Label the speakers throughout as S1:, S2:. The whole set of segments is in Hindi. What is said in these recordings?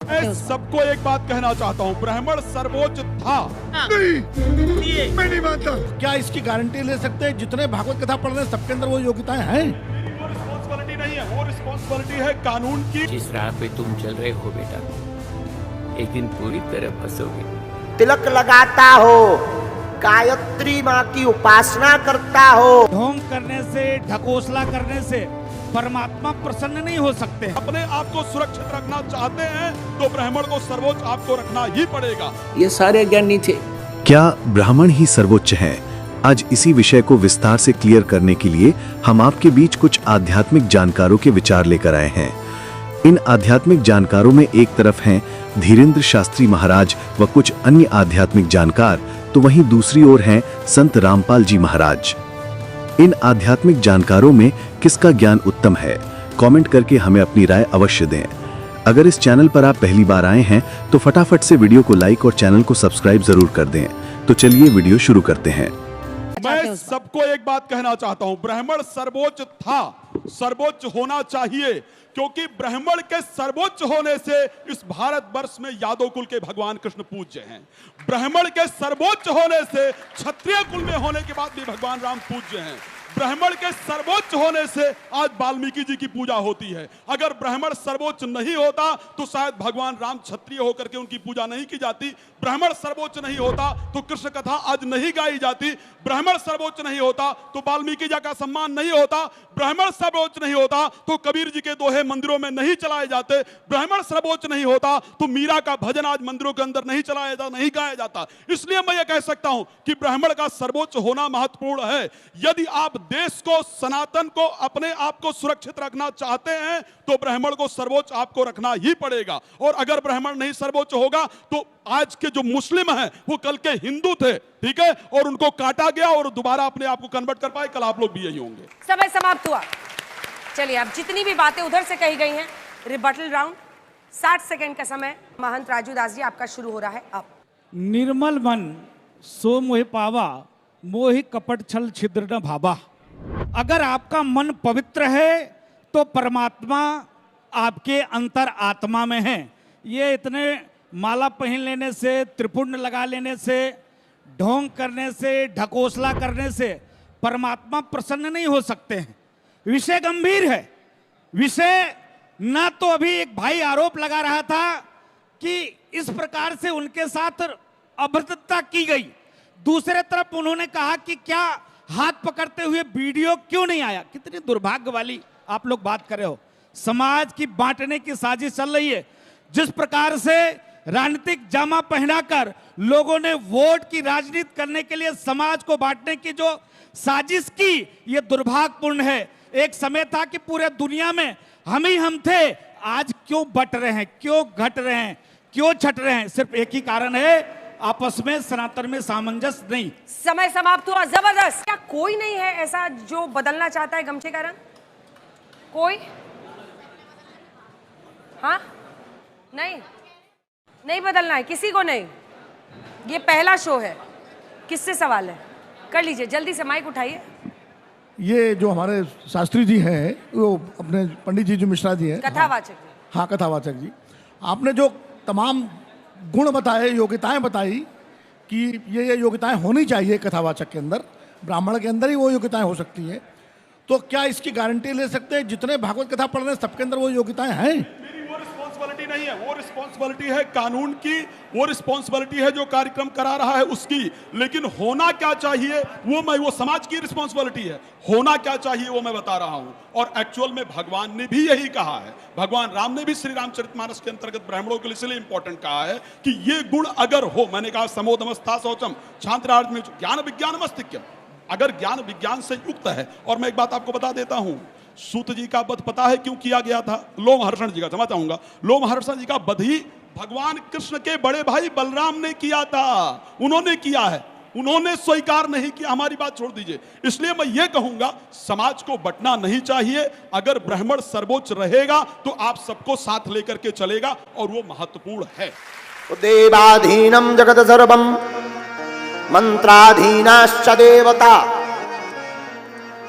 S1: मैं सबको एक बात कहना चाहता हूँ, ब्राह्मण सर्वोच्च था।
S2: नहीं, मैं नहीं मानता।
S3: क्या इसकी गारंटी ले सकते हैं जितने भागवत कथा पढ़ रहे हैं सबके अंदर वो योग्यताएं हैं?
S1: वो रिस्पॉन्सिबिलिटी नहीं है, वो रिस्पॉन्सिबिलिटी है कानून की।
S4: जिस राह पे तुम चल रहे हो बेटा, एक दिन पूरी तरह फंसोगे।
S5: तिलक लगाता हो, गायत्री माँ की उपासना करता हो,
S3: ढोंग करने से, ढकोसला करने से परमात्मा प्रसन्न नहीं हो सकते।
S1: अपने आप को सुरक्षित रखना चाहते हैं तो ब्राह्मण को सर्वोच्च आपको रखना ही पड़ेगा।
S4: ये सारे ज्ञानी थे।
S6: क्या ब्राह्मण ही सर्वोच्च हैं? आज इसी विषय को विस्तार से क्लियर करने के लिए हम आपके बीच कुछ आध्यात्मिक जानकारों के विचार लेकर आए हैं। इन आध्यात्मिक जानकारों में एक तरफ हैं धीरेन्द्र शास्त्री महाराज व कुछ अन्य आध्यात्मिक जानकार, तो वहीं दूसरी ओर हैं संत रामपाल जी महाराज। इन आध्यात्मिक जानकारों में किसका ज्ञान उत्तम है? कमेंट करके हमें अपनी राय अवश्य दें। अगर इस चैनल पर आप पहली बार आए हैं तो फटाफट से वीडियो को लाइक और चैनल को सब्सक्राइब जरूर कर दें। तो चलिए वीडियो शुरू करते हैं।
S1: मैं सबको एक बात कहना चाहता हूं, ब्राह्मण सर्वोच्च था, सर्वोच्च होना चाहिए, क्योंकि ब्राह्मण के सर्वोच्च होने से इस भारत वर्ष में यादव कुल के भगवान कृष्ण पूज्य हैं। ब्राह्मण के सर्वोच्च होने से क्षत्रिय कुल में होने के बाद भी भगवान राम पूज्य हैं। ब्राह्मण के सर्वोच्च होने से आज वाल्मीकि जी की पूजा होती है। अगर ब्राह्मण सर्वोच्च नहीं होता तो शायद भगवान राम क्षत्रिय होकर के उनकी पूजा नहीं की जाती। ब्राह्मण सर्वोच्च नहीं होता तो कृष्ण कथा आज नहीं गाई जाती। ब्राह्मण सर्वोच्च नहीं होता तो वाल्मीकि जी का सम्मान नहीं होता। ब्राह्मण सर्वोच्च नहीं होता तो कबीर जी के दोहे मंदिरों में नहीं चलाए जाते। ब्राह्मण सर्वोच्च नहीं होता तो मीरा का भजन आज मंदिरों के अंदर नहीं चलाया जाता, नहीं गाया जाता। इसलिए मैं ये कह सकता हूं कि ब्राह्मण का सर्वोच्च होना महत्वपूर्ण है। यदि आप देश को, सनातन को, अपने आप को सुरक्षित रखना चाहते हैं तो ब्राह्मण को सर्वोच्च आपको रखना ही पड़ेगा। और अगर ब्राह्मण नहीं सर्वोच्च होगा तो आज के जो मुस्लिम हैं वो कल के हिंदू थे, ठीक है, और उनको काटा गया और दोबारा अपने आप को कन्वर्ट कर पाए। कल आप लोग भी यही होंगे।
S7: समय समाप्त हुआ। चलिए, अब जितनी भी बातें उधर से कही गई हैं, रिबटल राउंड, 60 सेकंड का समय। महंत राजू दास जी, आपका शुरू हो रहा है अब।
S3: निर्मल मन सो मोहि पावा, मोहि कपट छल छिद्र न भावा। अगर आपका मन पवित्र है तो परमात्मा आपके अंतर आत्मा में है। ये इतने माला पहन लेने से, त्रिपुंड लगा लेने से, ढोंग करने से, ढकोसला करने से परमात्मा प्रसन्न नहीं हो सकते हैं। विषय गंभीर है। विषय ना तो अभी एक भाई आरोप लगा रहा था कि इस प्रकार से उनके साथ अभद्रता की गई, दूसरे तरफ उन्होंने कहा कि क्या हाथ पकड़ते हुए वीडियो क्यों नहीं आया। कितनी दुर्भाग्य वाली आप लोग बात कर रहे हो। समाज की बांटने की साजिश चल रही है। जिस प्रकार से राजनीतिक जामा पहनाकर लोगों ने वोट की राजनीति करने के लिए समाज को बांटने की जो साजिश की, यह दुर्भाग्यपूर्ण है। एक समय था कि पूरे दुनिया में हम ही हम थे। आज क्यों बट रहे हैं, क्यों घट रहे हैं, क्यों छट रहे हैं? सिर्फ एक ही कारण है, आपस में सनातन में सामंजस्य नहीं।
S7: समय समाप्त हुआ। जबरदस्त। क्या कोई नहीं है ऐसा जो बदलना चाहता है गमछे का रंग? कोई? हाँ, नहीं, नहीं बदलना है किसी को। नहीं, ये पहला शो है। किससे सवाल है? कर लीजिए, जल्दी से माइक उठाइए।
S3: ये जो हमारे शास्त्री जी हैं, वो अपने पंडित जी जो मिश्रा जी हैं,
S7: कथावाचक।
S3: हाँ, कथावाचक जी, आपने जो तमाम गुण बताए, योग्यताएं बताई कि ये योग्यताएं होनी चाहिए कथावाचक के अंदर, ब्राह्मण के अंदर ही वो योग्यताएं हो सकती हैं, तो क्या इसकी गारंटी ले सकते हैं जितने भागवत कथा पढ़ रहे हैं सबके अंदर वो योग्यताएं हैं?
S1: वो रिस्पॉन्सिबिलिटी नहीं है, वो रिस्पॉन्सिबिलिटी है कानून की, वो रिस्पॉन्सिबिलिटी है जो कार्यक्रम करा रहा है उसकी। लेकिन होना क्या चाहिए वो समाज की रिस्पॉन्सिबिलिटी है। होना क्या चाहिए वो मैं बता रहा हूं। और एक्चुअल में भगवान ने भी यही कहा है। भगवान राम ने भी श्री रामचरितमानस के अंतर्गत ब्राह्मणों के लिए इसलिए इंपॉर्टेंट कहा है कि ये गुण अगर हो, मैंने कहा समोदमस्था शौचम छांत्रार्थ में ज्ञान विज्ञान मस्तिक्य, अगर ज्ञान विज्ञान से युक्त है। और मैं एक बात आपको बता देता हूं, सूत जी का वध पता है क्यों किया गया था? लोमहर्षण जी का, क्षमा चाहूंगा, लोमहर्षण जी का वध ही भगवान कृष्ण के बड़े भाई बलराम ने किया था। उन्होंने किया है, उन्होंने स्वीकार नहीं किया। हमारी बात छोड़ दीजिए। इसलिए मैं ये कहूंगा, समाज को बंटना नहीं चाहिए। अगर ब्राह्मण सर्वोच्च रहेगा तो आप सबको साथ लेकर के चलेगा और वो महत्वपूर्ण है।
S5: देवाधीनम जगत सर्वम मंत्राधीनाश्च देवता।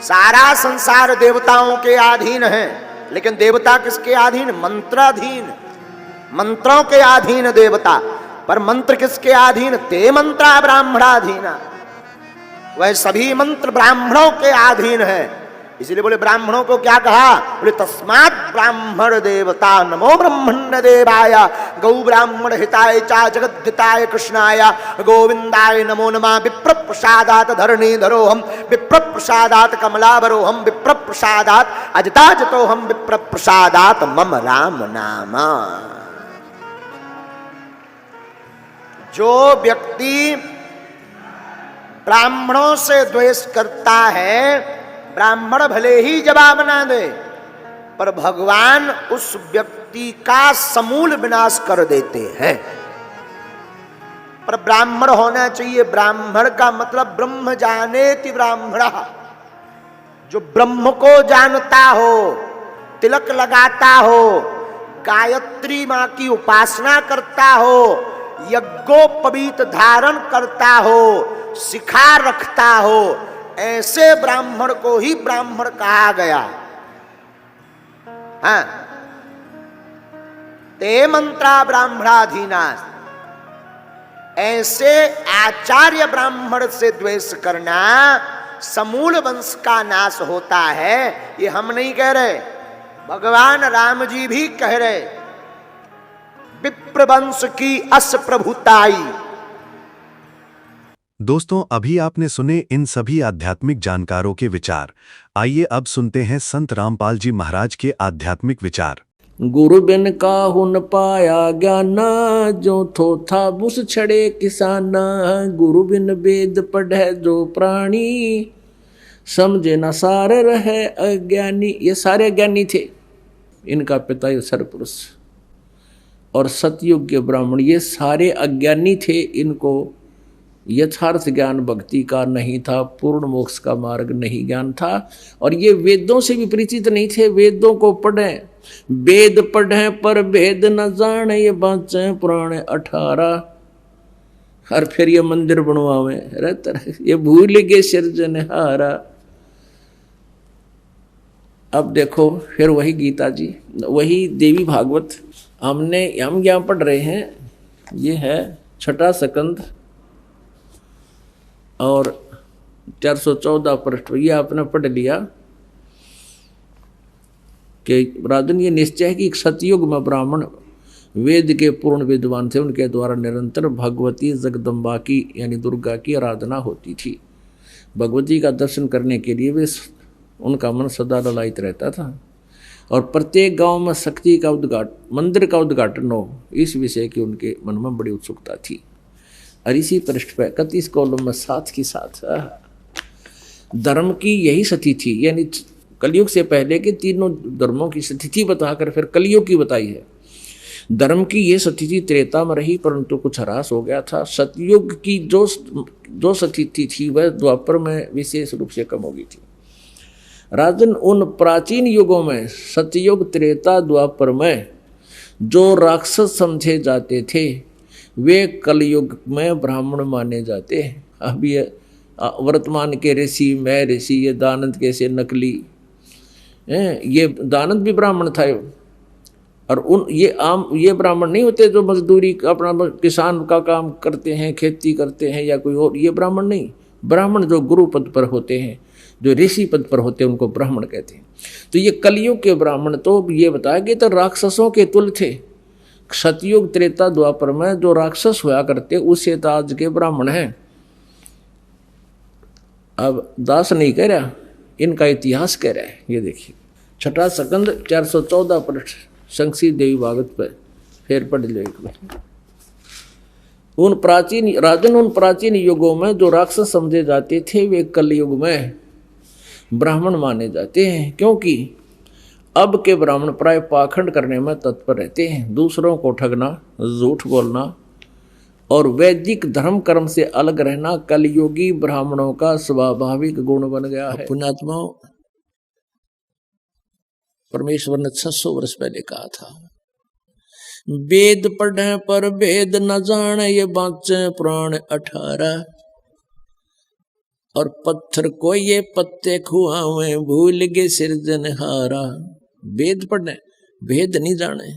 S5: सारा संसार देवताओं के अधीन है, लेकिन देवता किसके अधीन? मंत्राधीन। मंत्रों के अधीन देवता, पर मंत्र किसके अधीन? ते मंत्रा ब्राह्मणाधीना, वह सभी मंत्र ब्राह्मणों के अधीन है। इसलिए बोले ब्राह्मणों को क्या कहा? बोले तस्मात् ब्राह्मण देवता नमो ब्रह्मण्य देवाय गौ ब्राह्मण हिताय चा जगद्धिताय कृष्णाय गोविंदाय नमो नमः। विप्र प्रसादात धरणीधरोहम विप्र प्रसादात कमलाभरोहम विप्र प्रसादात अजताजतोहम विप्र प्रसादात मम राम नाम। जो व्यक्ति ब्राह्मणों से द्वेष करता है, ब्राह्मण भले ही जवाब ना दे, पर भगवान उस व्यक्ति का समूल विनाश कर देते हैं। पर ब्राह्मण होना चाहिए। ब्राह्मण का मतलब ब्रह्म जानेति ब्राह्मण, जो ब्रह्म को जानता हो, तिलक लगाता हो, गायत्री मां की उपासना करता हो, यज्ञोपवीत धारण करता हो, शिखा रखता हो, ऐसे ब्राह्मण को ही ब्राह्मण कहा गया। हाँ, ते मंत्रा ब्राह्मणाधीना, ऐसे आचार्य ब्राह्मण से द्वेष करना समूल वंश का नाश होता है। ये हम नहीं कह रहे, भगवान राम जी भी कह रहे। विप्र वंश की अस प्रभुताई।
S6: दोस्तों, अभी आपने सुने इन सभी आध्यात्मिक जानकारों के विचार। आइए अब सुनते हैं संत रामपाल जी महाराज के आध्यात्मिक विचार।
S4: गुरु बिन काहू न पाया ज्ञान, जो थो था बुस छड़े किसाना। गुरु बिन वेद पढ़े जो प्राणी, समझे न सार रहे अज्ञानी। ये सारे अज्ञानी थे। इनका पिता ये सरपुरुष और सतयुग के ब्राह्मण, ये सारे अज्ञानी थे। इनको यथार्थ ज्ञान भक्ति का नहीं था, पूर्ण मोक्ष का मार्ग नहीं ज्ञान था, और ये वेदों से भी परिचित नहीं थे। वेदों को पढ़ें, वेद पढ़ें पर भेद न जाने, ये बाँचे पुराण 18। और फिर ये मंदिर बनवावे रहता है, ये भूल गए सिरजनहारा। अब देखो फिर वही गीता जी, वही देवी भागवत हम यहाँ पढ़ रहे हैं। ये है 6ठा स्कंद और 414 पृष्ठ। ये आपने पढ़ लिया कि राजन ये निश्चय है कि सतयुग में ब्राह्मण वेद के पूर्ण विद्वान थे। उनके द्वारा निरंतर भगवती जगदम्बा की यानी दुर्गा की आराधना होती थी। भगवती का दर्शन करने के लिए वे उनका मन सदा ललायित रहता था, और प्रत्येक गांव में शक्ति का मंदिर का उद्घाटन हो, इस विषय की उनके मन में बड़ी उत्सुकता थी। और इसी पृष्ठ पर 31 कॉलम में साथ की साथ धर्म की यही स्थिति थी, यानी कलयुग से पहले के तीनों धर्मों की स्थिति बताकर फिर कलयुग की बताई है। धर्म की ये स्थिति त्रेता में रही, परंतु कुछ ह्रास हो गया था। सतयुग की जो स्थिति थी वह द्वापर में विशेष रूप से कम हो गई थी। राजन, उन प्राचीन युगों में सतयुग, त्रेता, द्वापर में जो राक्षस समझे जाते थे वे कलयुग में ब्राह्मण माने जाते हैं। अब ये वर्तमान के ऋषि, मैं ऋषि, ये दानंद कैसे नकली, ये दानंद भी ब्राह्मण था। और ये ब्राह्मण नहीं होते जो मजदूरी अपना किसान का काम करते हैं, खेती करते हैं या कोई और, ये ब्राह्मण नहीं। ब्राह्मण जो गुरु पद पर होते हैं, जो ऋषि पद पर होते हैं, उनको ब्राह्मण कहते हैं। तो ये कलयुग के ब्राह्मण तो ये बताया गया तो राक्षसों के तुल्य थे। सतयुग, त्रेता, द्वापर में जो राक्षस हुआ करते उससे तो आज के ब्राह्मण हैं। अब दास नहीं कह रहा, इनका इतिहास कह रहा है। ये देखिए 6ठा स्कंद 414 पृष्ठ शंकसी देवी भागवत पर फिर पढ़ लो एक बार। उन प्राचीन युगों में जो राक्षस समझे जाते थे वे कलयुग में ब्राह्मण माने जाते हैं, क्योंकि अब के ब्राह्मण प्राय पाखंड करने में तत्पर रहते हैं। दूसरों को ठगना, झूठ बोलना और वैदिक धर्म कर्म से अलग रहना कलयुगी ब्राह्मणों का स्वाभाविक गुण बन गया है। पुण्यात्माओं, परमेश्वर ने 600 वर्ष पहले कहा था, वेद पढ़े पर भेद न जाने, ये बाँचे पुराण 18। और पत्थर को ये पत्ते खुआवे, भूल गए सिरजनहारा। वेद पढ़े, भेद नहीं जाने,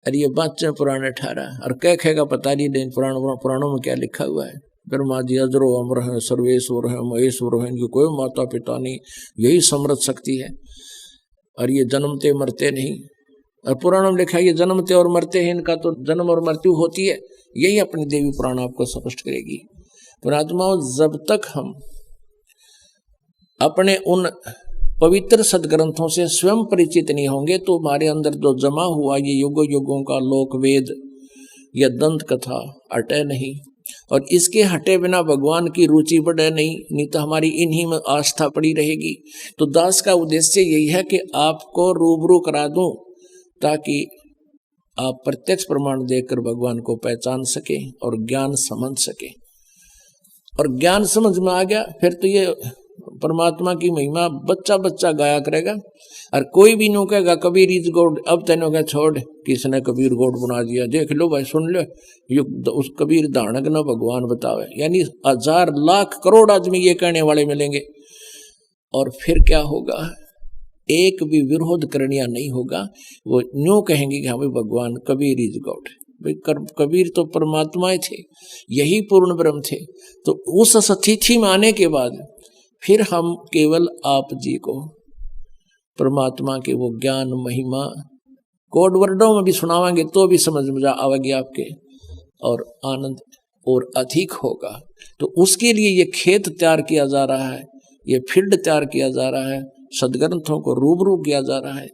S4: अरे ये बात पुराने ठहरा और कह खेगा पता नहीं, लेकिन पुराणों में क्या लिखा हुआ है। ब्रह्मा जी अजरो अमर है, सर्वेश्वर है, महेश्वर है, इनकी कोई माता पिता नहीं, यही समृद्ध शक्ति है और ये जन्मते मरते नहीं। और पुराणों में लिखा है ये जन्मते और मरते हैं, इनका तो जन्म और मृत्यु होती है। यही अपनी देवी पुराण आपको स्पष्ट करेगी। पुणात्माओं, जब तक हम अपने उन पवित्र सदग्रंथों से स्वयं परिचित नहीं होंगे तो हमारे अंदर जो जमा हुआ ये युगों युगों का लोक वेद या दंत कथा अटे नहीं, और इसके हटे बिना भगवान की रुचि बढ़े नहीं तो हमारी इन्हीं में आस्था पड़ी रहेगी। तो दास का उद्देश्य यही है कि आपको रूबरू करा दूं ताकि आप प्रत्यक्ष प्रमाण देकर भगवान को पहचान सके और ज्ञान समझ सके। और ज्ञान समझ में आ गया फिर तो ये परमात्मा की महिमा बच्चा बच्चा गाया करेगा। और कोई भी नो कहेगा कबीर इज गॉड, अब तेनों क्या छोड़ किसने कबीर गॉड बना दिया, देख लो भाई, सुन लो, उस कबीर दानक न भगवान बतावे। यानी 1000 लाख करोड़ आदमी ये कहने वाले मिलेंगे। और फिर क्या होगा, एक भी विरोध करनिया नहीं होगा। वो न्यू कहेंगे कि हाँ भाई भगवान कबीर इज गॉड, भाई कबीर तो परमात्मा थे, यही पूर्ण ब्रह्म थे। तो उस स्थिति में आने के बाद फिर हम केवल आप जी को परमात्मा के वो ज्ञान महिमा कोड वर्डों में भी सुनावांगे तो भी समझ में आवेगी आपके, और आनंद और अधिक होगा। तो उसके लिए ये खेत तैयार किया जा रहा है, ये फील्ड तैयार किया जा रहा है, सदग्रंथों को रूबरू किया जा रहा है।